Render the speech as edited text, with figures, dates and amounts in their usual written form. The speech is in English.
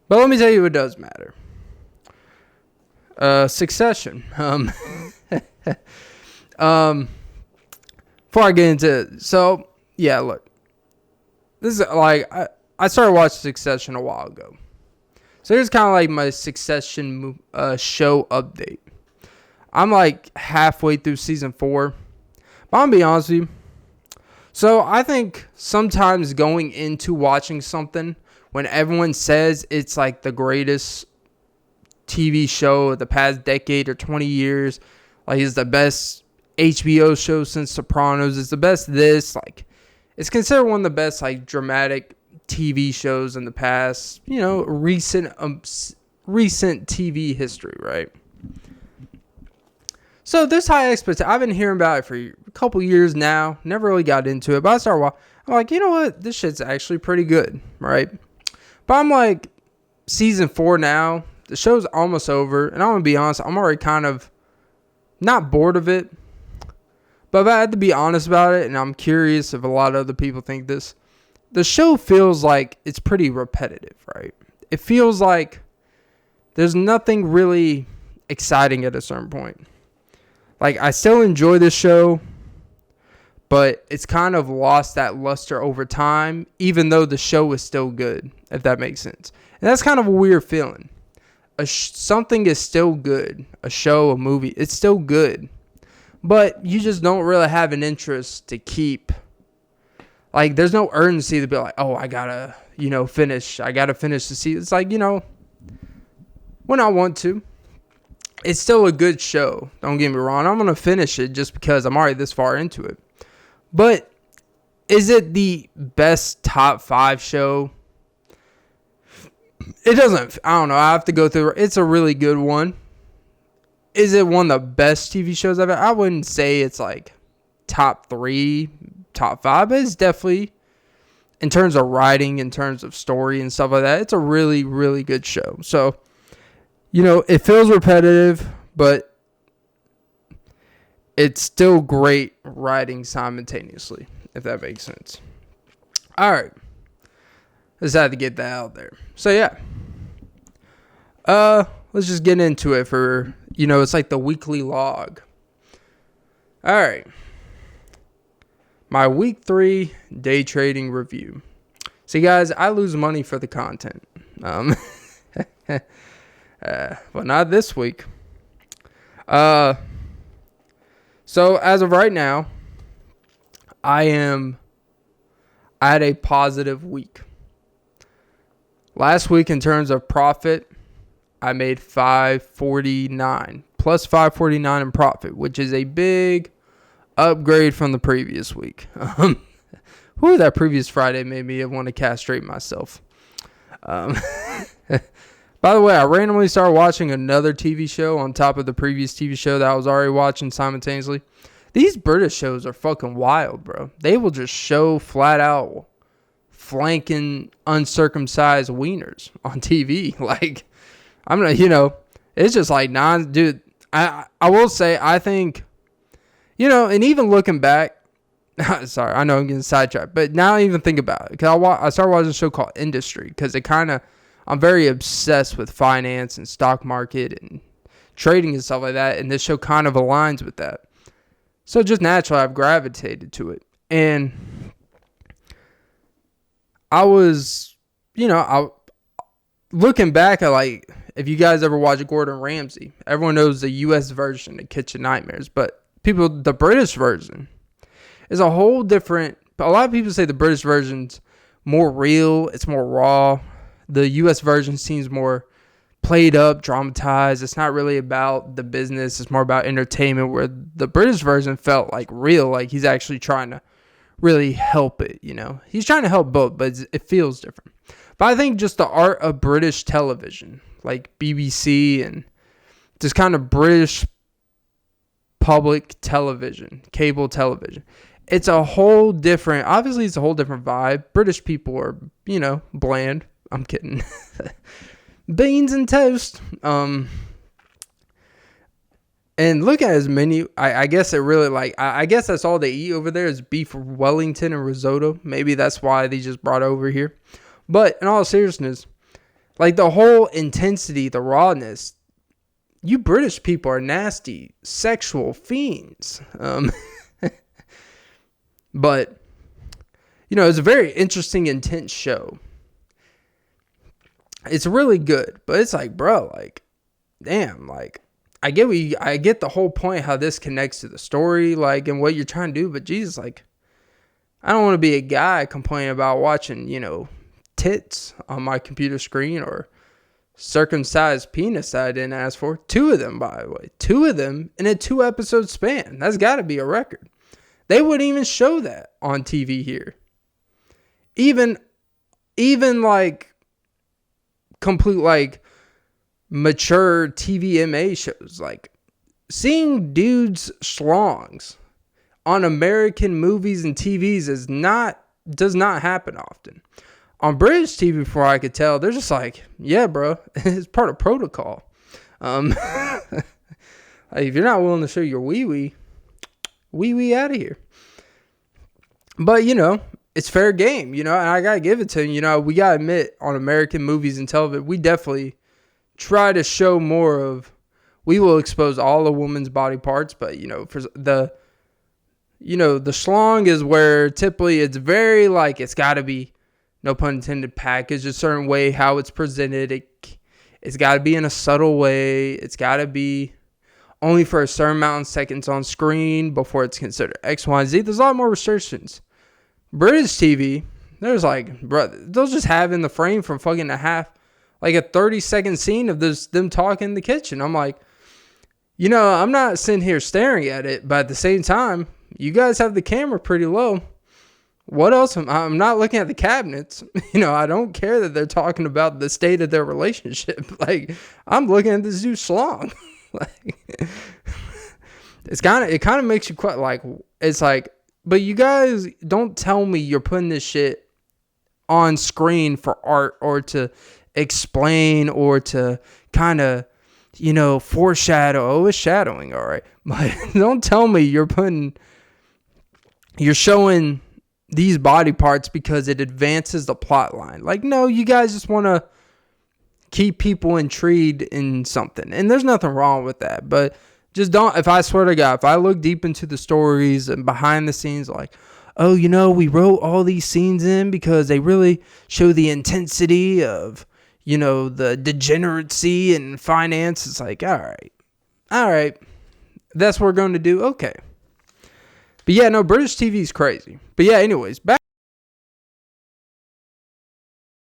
But let me tell you what does matter. Succession. Before I get into it, so yeah, look, this is like I started watching Succession a while ago, so here's kind of like my Succession show update. I'm like halfway through season 4, but I'm gonna be honest with you. So I think sometimes going into watching something when everyone says it's like the greatest TV show of the past decade or 20 years, like it's the best HBO show since Sopranos, it's the best this, like it's considered one of the best like dramatic TV shows in the past, recent TV history, right? So there's high expectations. I've been hearing about it for a couple years now. Never really got into it, but I started watching. I'm like, you know what? This shit's actually pretty good, right? But I'm like, season 4 now. The show's almost over, and I'm gonna be honest. I'm already kind of not bored of it, but if I had to be honest about it, and I'm curious if a lot of other people think this, the show feels like it's pretty repetitive, right? It feels like there's nothing really exciting at a certain point. Like, I still enjoy this show, but it's kind of lost that luster over time, even though the show is still good, if that makes sense. And that's kind of a weird feeling. Something is still good. A show, a movie, it's still good. But you just don't really have an interest to keep. Like, there's no urgency to be like, oh, I gotta, finish. I gotta finish the season. It's like, when I want to. It's still a good show. Don't get me wrong. I'm going to finish it just because I'm already this far into it. But is it the best top 5 show? It doesn't. I don't know. I have to go through. It's a really good one. Is it one of the best TV shows I've ever? I wouldn't say it's like top 3, top 5. But it's definitely, in terms of writing, in terms of story and stuff like that, it's a really, really good show. So, it feels repetitive, but it's still great writing simultaneously, if that makes sense. All right. Just had to get that out there. So, yeah. Let's just get into it for, it's like the weekly log. All right. My week 3 day trading review. See, guys, I lose money for the content. But not this week. So as of right now, I had a positive week. Last week in terms of profit, I made $549 plus $549 in profit, which is a big upgrade from the previous week. That previous Friday made me want to castrate myself. By the way, I randomly started watching another TV show on top of the previous TV show that I was already watching simultaneously. These British shows are fucking wild, bro. They will just show flat out flanking uncircumcised wieners on TV. Like, I'm not, it's just like dude. I will say, I think, and even looking back, sorry, I know I'm getting sidetracked, but now I even think about it. Because I started watching a show called Industry because I'm very obsessed with finance and stock market and trading and stuff like that. And this show kind of aligns with that. So just naturally, I've gravitated to it. And I was, looking back at, like, if you guys ever watch Gordon Ramsay, everyone knows the U.S. version of Kitchen Nightmares. But the British version is a whole different. A lot of people say the British version's more real. It's more raw. The U.S. version seems more played up, dramatized. It's not really about the business. It's more about entertainment, where the British version felt like real, like he's actually trying to really help it, He's trying to help both, but it feels different. But I think just the art of British television, like BBC and just kind of British public television, cable television, it's a whole different vibe. British people are, bland. I'm kidding. Beans and toast. And look at his menu. I guess it really I guess that's all they eat over there is beef Wellington and risotto. Maybe that's why they just brought it over here. But in all seriousness, Like the whole intensity, the rawness. You British people are nasty, sexual fiends. But, it's a very interesting, intense show. It's really good, but it's like, bro, like, damn, like, I get the whole point how this connects to the story, like, and what you're trying to do, but Jesus, like, I don't want to be a guy complaining about watching, tits on my computer screen or circumcised penis that I didn't ask for. 2 of them, by the way. 2 of them in a 2-episode span. That's got to be a record. They wouldn't even show that on TV here. Even like complete like mature TVMA shows, like seeing dudes schlongs on American movies and TVs does not happen often. On British TV, before I could tell, they're just like, yeah, bro, it's part of protocol. Like if you're not willing to show your wee out of here. But, it's fair game, and I got to give it to him. We got to admit, on American movies and television, we definitely try to show more of, we will expose all a woman's body parts, but, for the schlong is where typically it's very, like, it's got to be, no pun intended, packaged a certain way, how it's presented. It's got to be in a subtle way. It's got to be only for a certain amount of seconds on screen before it's considered X, Y, and Z. There's a lot more restrictions. British TV, there's like, bro, they'll just have in the frame for fucking a 30-second scene of them talking in the kitchen. I'm like, I'm not sitting here staring at it, but at the same time, you guys have the camera pretty low. What else? I'm not looking at the cabinets. I don't care that they're talking about the state of their relationship. Like, I'm looking at this dude's schlong. Like, it kind of makes you quite like, it's like, but you guys don't tell me you're putting this shit on screen for art or to explain or to kind of, foreshadow. Oh, it's shadowing, all right. But don't tell me you're showing these body parts because it advances the plot line. Like, no, you guys just want to keep people intrigued in something. And there's nothing wrong with that. But just don't, if I swear to God, if I look deep into the stories and behind the scenes, like, oh, we wrote all these scenes in because they really show the intensity of, the degeneracy and finance. It's like, all right. That's what we're going to do. Okay. But yeah, no, British TV is crazy. But yeah, anyways, back